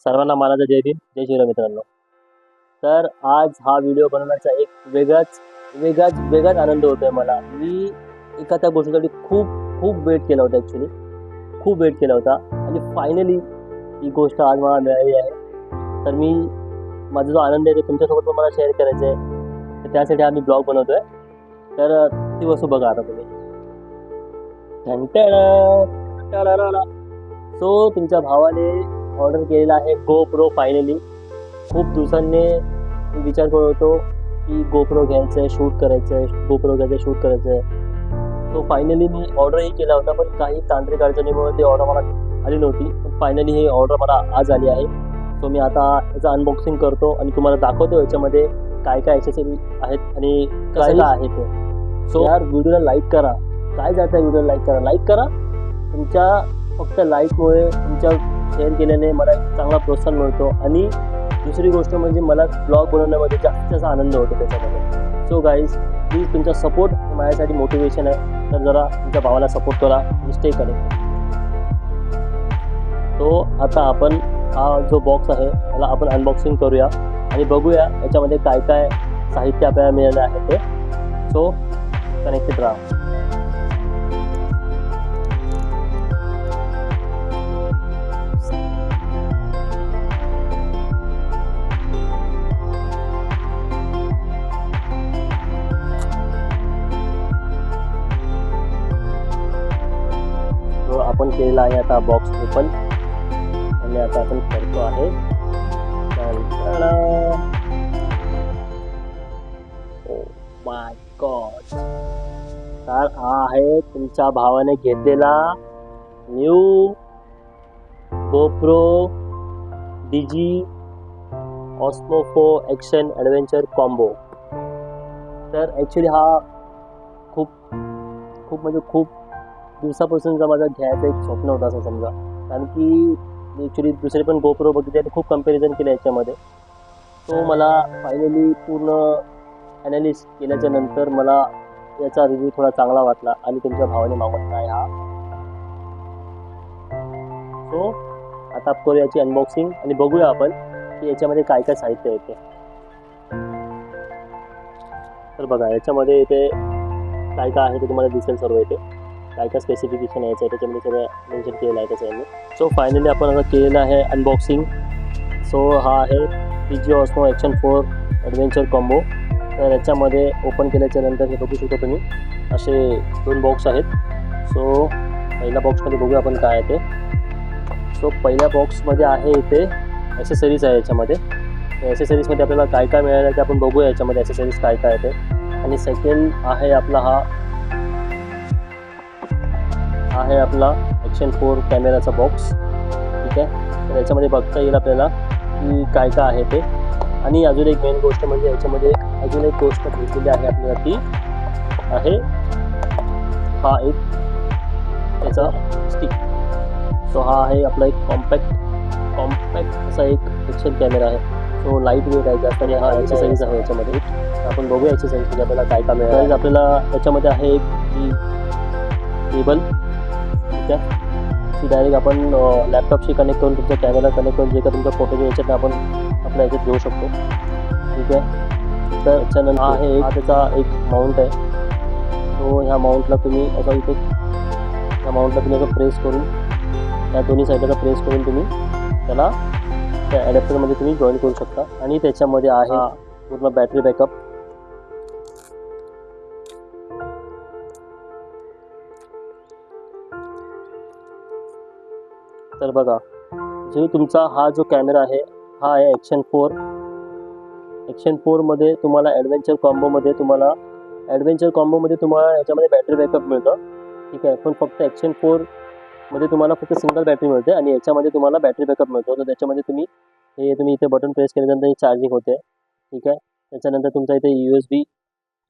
सर्वांना माझा जय भीम, जय श्रीराम मित्रांनो. तर आज हा व्हिडिओ बनवण्याचा एक वेगळाच आनंद होतोय मला. मी एका त्या गोष्टीसाठी खूप वेट केला होता. ॲक्च्युली खूप वेट केला होता आणि फायनली ही गोष्ट आज मला मिळाली आहे. तर मी माझा जो आनंद आहे ते तुमच्यासोबत मला शेअर करायचं आहे. तर त्यासाठी आम्ही ब्लॉग बनवतोय. तर ती वस्तू बघा आता तुम्ही. सो तुमच्या भावाने ऑर्डर केलेला आहे GoPro. फायनली खूप दिवसांनी मी विचार करत होतो की GoPro घ्यायचं आहे, शूट करायचं आहे, GoPro घ्यायचं शूट करायचं आहे. सो फायनली मी ऑर्डरही केला होता, पण काही तांत्रिक अडचणीमुळे ती ऑर्डर मला आली नव्हती. पण फायनली ही ऑर्डर मला आज आली आहे. सो मी आता याचं अनबॉक्सिंग करतो आणि तुम्हाला दाखवतो याच्यामध्ये काय काय ॲक्सेसरी आहेत आणि काय काय आहे ते. सो यार व्हिडिओला लाईक करा. काय जातं आहे व्हिडिओला लाईक करा. तुमच्या फक्त लाईकमुळे, तुमच्या शेअर केल्याने मला एक चांगला प्रोत्साहन मिळतो आणि दुसरी गोष्ट म्हणजे मला ब्लॉग बनवण्यामध्ये जास्त आनंद होतो त्याच्यामध्ये. सो गाईज प्लीज तुमचा सपोर्ट माझ्यासाठी मोटिवेशन आहे. तर जरा तुमच्या भावाला सपोर्ट करा आणि स्टे कनेक्ट. तो आता आपण हा जो बॉक्स आहे त्याला आपण अनबॉक्सिंग करूया आणि बघूया याच्यामध्ये काय काय साहित्य आपल्याला मिळालं आहे ते. सो कनेक्टेड राहा. आपण केलेला आहे आता बॉक्स ओपन आणि आता आपण करतो आहे. Oh my God. तर हा आहे तुमच्या भावाने घेतलेला new GoPro DG Osmo 4 action adventure combo. तर ॲक्च्युली हा खूप दिवसापासूनचा माझा घ्यायचं एक स्वप्न होतं असं समजा. कारण की मी ॲक्च्युली दुसरे पण GoPro बघितले आणि खूप कम्पॅरिझन केलं याच्यामध्ये. तो मला फायनली पूर्ण ॲनालिस केल्याच्या नंतर मला याचा रिव्ह्यू थोडा चांगला वाटला आणि तुमच्या भावाने मागवला आहे हा. सो आता करू याची अनबॉक्सिंग आणि बघूया आपण की याच्यामध्ये काय काय साहित्य येते. तर बघा याच्यामध्ये इथे काय काय आहे ते तुम्हाला दिसेल सर्व. येते काय काय स्पेसिफिकेशन यायचं आहे त्याच्यामध्ये सगळं मेन्शन केलेलं आहे त्याच्यामध्ये. सो फायनली आपण आता केलेलं आहे अनबॉक्सिंग. सो हा आहे DG Osmo action 4 adventure combo. तर याच्यामध्ये ओपन केल्याच्या नंतर हे बघू शकतो तुम्ही असे 2 बॉक्स आहेत. सो पहिल्या बॉक्समध्ये बघूया आपण काय आहे ते. सो पहिल्या बॉक्समध्ये आहे इथे ॲसेसरीज आहे याच्यामध्ये. ॲसेसरीजमध्ये आपल्याला काय काय मिळालं ते आपण बघूया याच्यामध्ये ॲसेसरीज काय काय आहे ते. आणि सेकंड आहे आपला ॲक्शन 4 कॅमेराचा बॉक्स. ठीक आहे. तर याच्यामध्ये बघता येईल आपल्याला की काय काय आहे ते. आणि अजून एक मेन गोष्ट म्हणजे याच्यामध्ये अजून एक गोष्ट भेटलेली आहे आपल्याला ती आहे हा एक याचा स्टिक. सो हा आहे आपला एक कॉम्पॅक्ट असा एक ॲक्शन कॅमेरा आहे. सो लाईट वेट आहे जास्त आणि हा ॲक्सेसरीज आहे याच्यामध्ये. आपण बघूया ॲक्सेसरीजमध्ये आपल्याला काय काय मिळालं. आपल्याला याच्यामध्ये आहे एक केबल. ठीक आहे. ती डायरेक्ट आपण लॅपटॉपशी कनेक्ट करून तुमच्या कॅमेरा कनेक्ट करून जे का तुमच्या फोटोच्या याच्यात आपण आपल्या याच्यात घेऊ शकतो. ठीक आहे. तर याच्यानंतर आहे हा त्याचा एक माउंट आहे. तो ह्या माउंटला तुम्ही असं इथे असं प्रेस करून या दोन्ही साईडला प्रेस करून तुम्ही त्याला त्या ॲडॅप्टरमध्ये तुम्ही जॉईन करू शकता. आणि त्याच्यामध्ये आहे पूर्ण बॅटरी बॅकअप. तर बघा जो तुमचा हा जो कॅमेरा आहे हा आहे ॲक्शन 4 मध्ये तुम्हाला ॲडव्हेंचर कॉम्बोमध्ये तुम्हाला याच्यामध्ये बॅटरी बॅकअप मिळतं. ठीक आहे. पण फक्त ॲक्शन 4 मध्ये तुम्हाला फक्त सिंगल बॅटरी मिळते आणि याच्यामध्ये तुम्हाला बॅटरी बॅकअप मिळतो. तर त्याच्यामध्ये तुम्ही इथे बटन प्रेस केल्यानंतर ही चार्जिंग होते. ठीक आहे. त्याच्यानंतर तुमचा इथे USB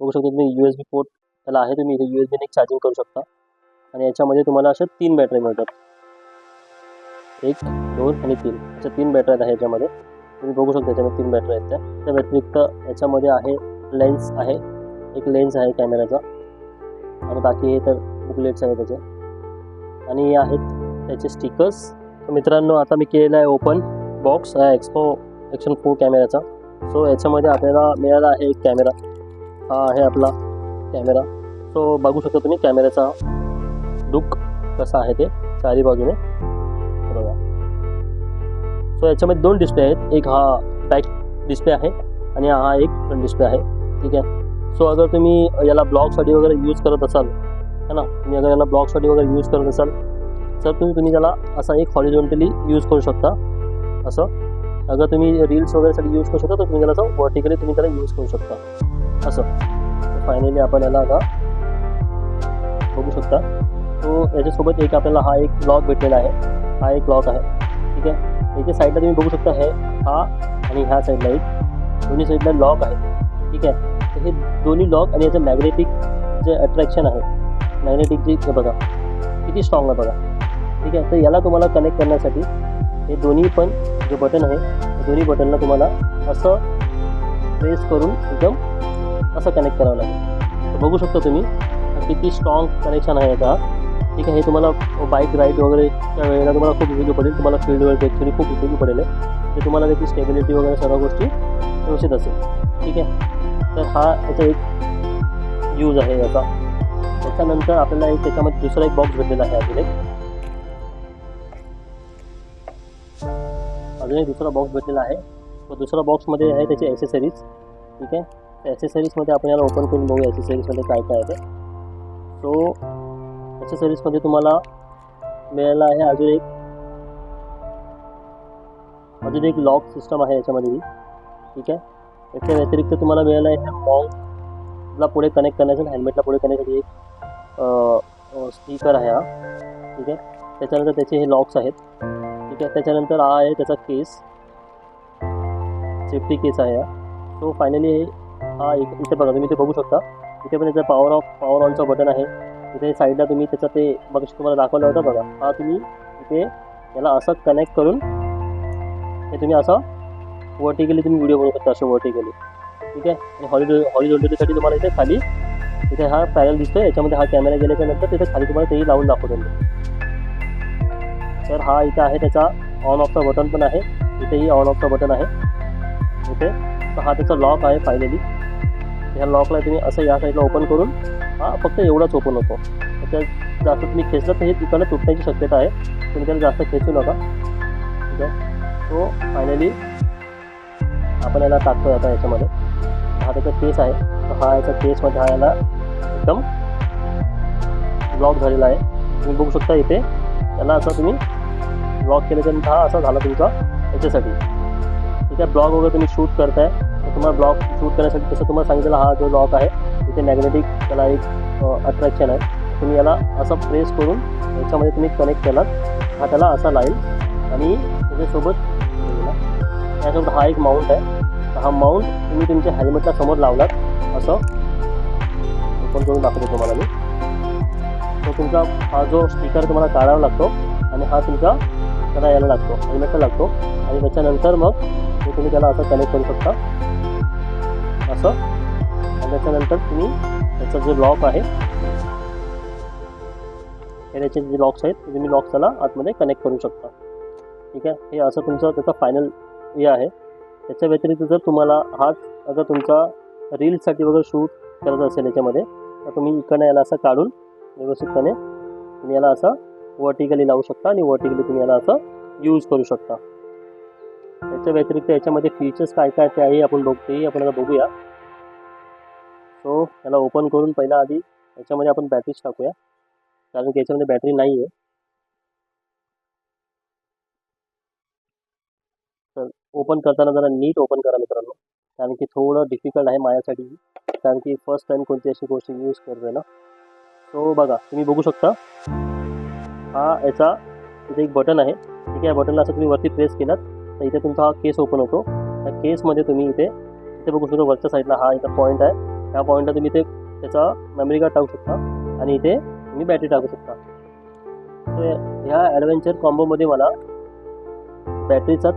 बघू शकता तुम्ही. USB पोर्ट त्याला आहे. तुम्ही इथे USB ने चार्जिंग करू शकता. आणि याच्यामध्ये तुम्हाला अशा 3 बॅटरी मिळतात. 1, 2 आणि 3 अशा 3 बॅटरी आहेत याच्यामध्ये. तुम्ही बघू शकता याच्यामध्ये 3 बॅटरी आहेत. त्या व्यतिरिक्त याच्यामध्ये आहे लेन्स आहे. एक लेन्स आहे कॅमेराचा आणि बाकी हे तर बुकलेट्स आहे त्याचे आणि हे आहेत त्याचे स्टिकर्स. तर मित्रांनो आता मी केलेलं आहे ओपन बॉक्स आहे एक्सपो ॲक्शन 4 कॅमेऱ्याचा. सो याच्यामध्ये आपल्याला मिळाला आहे एक कॅमेरा. हा आहे आपला कॅमेरा. सो बघू शकता तुम्ही कॅमेऱ्याचा लुक कसा आहे ते चारी बाजूने बघा. सो याच्यामध्ये 2 डिस्प्ले आहेत. एक हा बॅक डिस्प्ले आहे आणि हा एक फ्रंट डिस्प्ले आहे. ठीक आहे. सो अगर तुम्ही याला ब्लॉगसाठी वगैरे यूज करत असाल है ना, तुम्ही अगर याला ब्लॉगसाठी वगैरे यूज करत असाल तर तुम्ही त्याला असा एक हॉरिझॉन्टली यूज करू शकता. असं अगर तुम्ही रील्स वगैरेसाठी यूज करू शकता तर तुम्ही त्याला असं व्हर्टिकली तुम्ही त्याला यूज करू शकता असं. फायनली आपण याला आता बघू शकता. तो याच्यासोबत एक आपल्याला हा एक लॉक भेटलेला आहे. हा एक लॉक आहे. ठीक आहे. याच्या साईडला तुम्ही बघू शकता हे हा आणि ह्या साईडला एक दोन्ही साईडला लॉक आहे. ठीक आहे. तर हे दोन्ही लॉक आणि याचं मॅग्नेटिक जे अट्रॅक्शन आहे मॅग्नेटिक जे बघा किती स्ट्रॉंग आहे बघा. ठीक आहे. तर याला तुम्हाला कनेक्ट करण्यासाठी हे दोन्ही पण जे बटन आहे त्या दोन्ही बटनला तुम्हाला असं प्रेस करून एकदम असं कनेक्ट करावं लागेल. तर बघू शकता तुम्ही किती स्ट्रॉंग कनेक्शन आहे आता. ठीक आहे. हे तुम्हाला बाईक राईड वगैरेच्या वेळेला तुम्हाला खूप उपयोगी पडेल. तुम्हाला फील्डवर ॲक्च्युली खूप उपयोगी पडेल. ते तुम्हाला त्याची स्टेबिलिटी वगैरे सर्व गोष्टी व्यवस्थित असेल. ठीक आहे. तर हा याचा एक यूज आहे याचा. त्याच्यानंतर आपल्याला एक त्याच्यामध्ये दुसरा एक बॉक्स भेटलेला आहे. अजून एक दुसरा बॉक्स भेटलेला आहे. तो दुसरा बॉक्समध्ये आहे त्याचे ॲसेसरीज. ठीक आहे. त्या ॲसेसरीजमध्ये आपण याला ओपन करून बघूया ॲसेसरीजमध्ये काय काय आहे ते. सो ॲसेसरीजमध्ये तुम्हाला मिळाला आहे अजून एक लॉक सिस्टम आहे याच्यामध्ये. ठीक आहे. याच्या व्यतिरिक्त तुम्हाला मिळालं आहे माउंटला पुढे कनेक्ट करण्यासाठी हेल्मेटला पुढे करण्यासाठी एक स्पीकर आहे हा. ठीक आहे. त्याच्यानंतर त्याचे हे लॉक्स आहेत. ठीक आहे. त्याच्यानंतर हा आहे त्याचा केस सेफ्टी केस आहे हा. सो फायनली हा एक इथे बघा तुम्ही ते बघू शकता. इथे पण त्याचं पॉवर ऑनचं बटन आहे. इथे साईडला तुम्ही त्याचं ते बघा तुम्हाला दाखवलं होतं बघा. हा तुम्ही इथे याला असं कनेक्ट करून हे तुम्ही असं व्हर्टिकली तुम्ही व्हिडिओ बनवू शकता असं व्हर्टिकली. ठीक आहे. आणि हॉरिझॉन्टलीसाठी तुम्हाला इथे खाली इथे हा पॅनल दिसतोय. याच्यामध्ये हा कॅमेरा गेल्याच्यानंतर तिथे खाली तुम्हाला तेही लावून दाखवतो. तर हा इथे आहे त्याचा ऑन ऑफचा बटन पण आहे. इथेही ऑन ऑफचा बटन आहे इथे. तर हा त्याचा लॉक आहे फायनली. ह्या लॉकला तुम्ही असं या साईडला ओपन करून हा फक्त एवढाच ओपन होतो. त्याच्यात जास्त तुम्ही खेचलं तर हे दुकानं तुटण्याची शक्यता आहे. तुम्ही त्याला जास्त खेचू नका. ठीक आहे. तो फायनली आपण याला टाकतो आता याच्यामध्ये. हा त्याचा केस आहे. तर हा याचा केसमध्ये हा याला एकदम लॉक झालेला आहे. तुम्ही बघू शकता इथे त्याला असं तुम्ही ब्लॉक केल्याच्यानंतर हा असा झाला तुमचा याच्यासाठी. ठीक आहे. ब्लॉग वगैरे तुम्ही शूट करताय तर तुम्हाला ब्लॉग शूट करण्यासाठी तसं तुम्हाला सांगितलं हा जो लॉक आहे इथे मॅग्नेटिक त्याला एक अट्रॅक्शन आहे. तुम्ही याला असं प्रेस करून याच्यामध्ये तुम्ही कनेक्ट केलात हा त्याला असा लाईल. आणि त्याच्यासोबत हा एक माउंट आहे. तर हा माउंट तुम्ही तुमच्या हेल्मेटला समोर लावलात असं ओपन करून दाखवतो तुम्हाला मी. तो तुमचा हा जो स्पीकर तुम्हाला काढावा लागतो आणि हा तुमचा त्याला यायला लागतो हेल्मेटला लागतो. आणि त्याच्यानंतर मग तुम्ही त्याला असं कनेक्ट करू शकता असं. आणि त्याच्यानंतर तुम्ही त्याचा जो लॉक आहे त्याचे जे लॉक्स आहेत ते तुम्ही लॉक त्याला आतमध्ये कनेक्ट करू शकता. ठीक आहे. हे असं तुमचं त्याचा फायनल हे आहे. त्याच्या व्यतिरिक्त जर तुम्हाला हाच अगर तुमचा रील्ससाठी वगैरे शूट करत असेल याच्यामध्ये तर तुम्ही इकडनं याला असं काढून व्यवस्थितपणे तुम्ही याला असं व्हर्टिकली लावू शकता आणि व्हर्टिकली तुम्ही याला असं यूज करू शकता. त्याच्या व्यतिरिक्त याच्यामध्ये फीचर्स काय काय तेही आपण आता बघूया. सो याला ओपन करून पहिला आधी याच्यामध्ये आपण बॅटरीज टाकूया कारण की याच्यामध्ये बॅटरी नाही आहे. तर ओपन करताना जरा नीट ओपन करा मित्रांनो कारण की थोडं डिफिकल्ट आहे माझ्यासाठी कारण की फर्स्ट टाईम कोणती अशी गोष्ट यूज करतोय ना. सो बघा तुम्ही बघू शकता हा याचा इथे एक बटन आहे. ठीक आहे. बटनला असं तुम्ही वरती प्रेस केलात तर इथे तुमचा हा केस ओपन होतो. त्या केसमध्ये तुम्ही इथे बघू शकता वरच्या साईडला हा इथं पॉईंट आहे. त्या पॉईंटला तुम्ही इथे त्याचा मेमरी कार्ड टाकू शकता आणि इथे तुम्ही बॅटरी टाकू शकता. सो ह्या ॲडव्हेंचर कॉम्बोमध्ये मला बॅटरीचा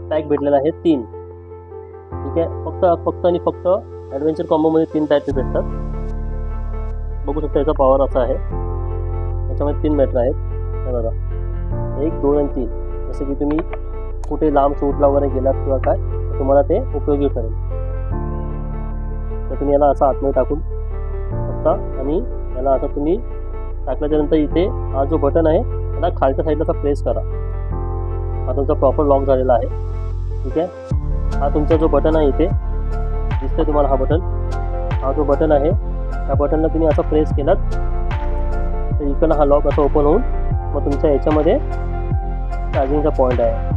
पॅक भेटलेला आहे 3. ठीक आहे. फक्त आणि फक्त ॲडव्हेंचर कॉम्बोमध्ये 3 बॅटरी भेटतात. बघू शकता याचा पॉवर असा आहे. याच्यामध्ये 3 बॅटरी आहेत. हे बघा 1, 2 आणि 3. जसं की तुम्ही कुठे लांब शूटला वगैरे गेलात किंवा काय तर तुम्हाला ते उपयोगी ठरेल. तर तुम्ही याला असं आतमध्ये टाकून शकता आणि याला आता तुम्ही टाकल्याच्यानंतर इथे हा जो बटन आहे त्याला खालच्या साईडला प्रेस करा. हा तुमचा प्रॉपर लॉक झालेला आहे. ठीक आहे. हा तुमचा जो बटन आहे इथे दिसतंय तुम्हाला हा बटन, हा जो बटन आहे त्या बटनला तुम्ही असं प्रेस केलात तर इकडनं हा लॉक असं ओपन होऊन मग तुमच्या याच्यामध्ये चार्जिंगचा पॉईंट आहे.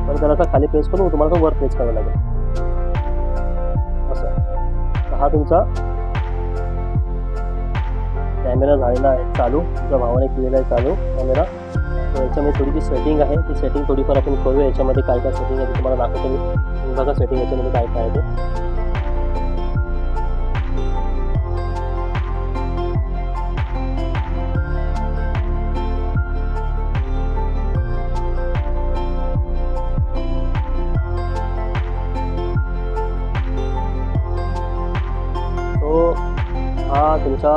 तर त्याला असा खाली प्रेस करून तुम्हाला तो वर प्रेस करावा लागेल असं. तर हा तुमचा कॅमेरा झालेला आहे चालू, तुमच्या भावाने केलेला आहे चालू कॅमेरा. तर याच्यामध्ये थोडीशी सेटिंग आहे, ती सेटिंग थोडीफार आपण करूया. याच्यामध्ये काय काय सेटिंग आहे ते तुम्हाला दाखवतो मी. तुम्ही बघा सेटिंग याच्यामध्ये काय काय आहे ते. तो हा तुमच्या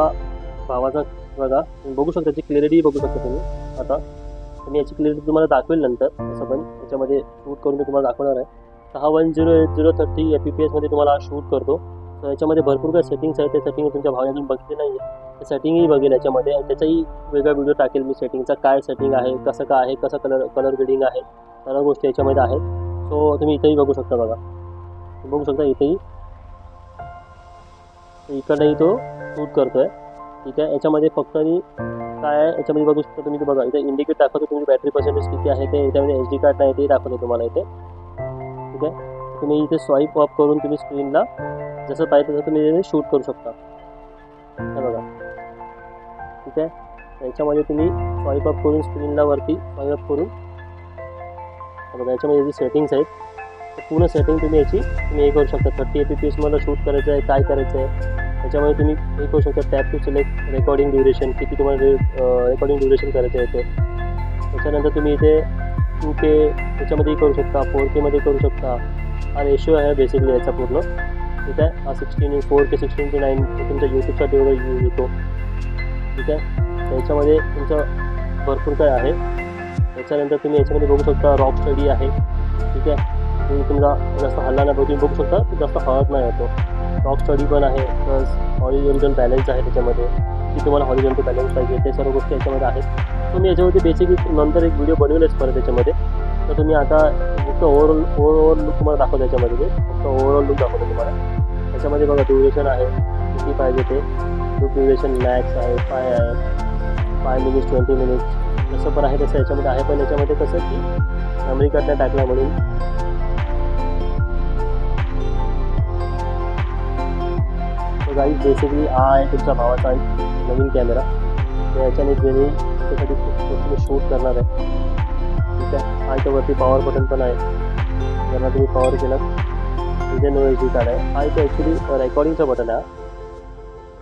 भावाचा बघा, तुम्ही बघू शकता, त्याची क्लिअरिटी बघू शकता तुम्ही. आता मी याची क्लिअरिटी तुम्हाला दाखवेल नंतर, असं पण याच्यामध्ये शूट करून मी तुम्हाला दाखवणार आहे. तर हा 1080 FPS मध्ये तुम्हाला शूट करतो. तर याच्यामध्ये भरपूर काही सेटिंग्स आहेत. ते सेटिंग तुमच्या भावाने अजून बघितले नाही आहे, ते सेटिंगही बघेल याच्यामध्ये. त्याचाही वेगळा व्हिडिओ टाकेल मी, सेटिंगचा काय सेटिंग आहे, कसं काय आहे, कसं कलर ग्रेडिंग आहे, सर्व गोष्टी याच्यामध्ये आहेत. सो तुम्ही इथेही बघू शकता. बघा, बघू शकता इथेही, इकडनंही तो शूट करतोय. ठीक आहे. याच्यामध्ये फक्त मी काय आहे याच्यामध्ये बघू शकता तुम्ही. बघा इथे इंडिकेट दाखवतो तुमची बॅटरी पर्सेंटेज किती आहे ते. याच्यामध्ये SD कार्ड नाही ते दाखवतो तुम्हाला इथे. ठीक आहे. तुम्ही इथे स्वाईप अप करून तुम्ही स्क्रीनला जसं पाहिजे तसं तुम्ही शूट करू शकता. हे बघा. ठीक आहे. याच्यामध्ये तुम्ही स्वाईप अप करून स्क्रीनला वरती स्वाईप अप करून बघा याच्यामध्ये जी सेटिंग्स आहेत पूर्ण सेटिंग तुम्ही याची हे करू शकता. 30 FPS मला शूट करायचं आहे, काय करायचं आहे त्याच्यामध्ये तुम्ही हे करू शकता. Tap to select recording duration, किती तुम्हाला रेकॉर्डिंग ड्युरेशन करायचं आहे ते. त्याच्यानंतर तुम्ही इथे 2K याच्यामध्येही करू शकता, 4K मध्ये करू शकता. हा रेशो आहे बेसिकली याचा पूर्ण. ठीक आहे. हा 4K 16:9 तुमच्या यूट्यूबसाठी वगैरे येतो. ठीक आहे. त्याच्यामध्ये तुमचं भरपूर काय आहे. त्याच्यानंतर तुम्ही याच्यामध्ये बघू शकता रॉक स्टडी आहे. ठीक आहे. तुम्ही तुमचा जास्त हल्ला नाही तुम्ही बघू शकता, की जास्त हळत नाही होतो. रॉक स्टडी पण आहे, प्लस हॉरिझॉन्टल बॅलन्स आहे त्याच्यामध्ये, की तुम्हाला हॉरिझॉन्टल बॅलन्स पाहिजे ते सर्व गोष्टी याच्यामध्ये आहेत. तुम्ही याच्यावरती बेसिक नंतर एक व्हिडिओ बनवेलच परत त्याच्यामध्ये. तर तुम्ही आता फक्त ओव्हरऑल लुक तुम्हाला दाखवतो याच्यामध्ये. ते फक्त ओव्हरऑल लुक दाखवतो तुम्हाला. त्याच्यामध्ये बघा ड्युरेशन आहे किती पाहिजे ते. लुक ड्युरेशन मॅक्स आहे, 5 मिनिट्स 20 मिनिट्स जसं पण आहे तसं याच्यामध्ये आहे. पण याच्यामध्ये कसं की मेमरी कार्ड नाही टाकला म्हणून गाईज बेसिकली हा आहे तुमच्या भावाचा एक नवीन कॅमेरा. तर याच्याने जेणे त्याच्यासाठी तुम्ही शूट करणार आहे. ठीक आहे. हा याच्यावरती पॉवर बटन पण आहे, ज्यांना तुम्ही पॉवर केलात तिथे नो SD कार्ड आहे. हा इथे ॲक्च्युली रेकॉर्डिंगचा बटन आहे.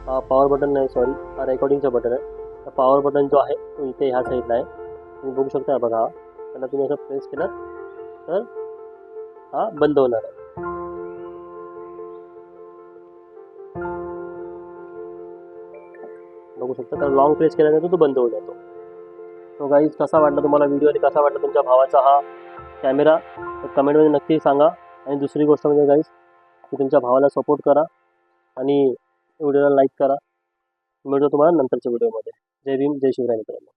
हा पॉवर बटन नाही, सॉरी, हा रेकॉर्डिंगचा बटन आहे. तर पॉवर बटन जो आहे तो इथे ह्या साईडला आहे. तुम्ही बघू शकता. बघा, हा त्याला तुम्ही असं प्रेस केलं तर हा बंद होणार आहे. बघू शकता. तर लॉंग प्रेस केल्यानंतर तो बंद होऊन जातो. तो गाईज कसा वाटला तुम्हाला व्हिडिओ आणि कसा वाटला तुमच्या भावाचा हा कॅमेरा तर कमेंटमध्ये नक्की सांगा. आणि दुसरी गोष्ट म्हणजे गाईज की तुमच्या भावाला सपोर्ट करा आणि व्हिडिओला लाईक करा. मिळतो तुम्हाला नंतरच्या व्हिडिओमध्ये. जय भीम, जय शिवराय मित्रांनो.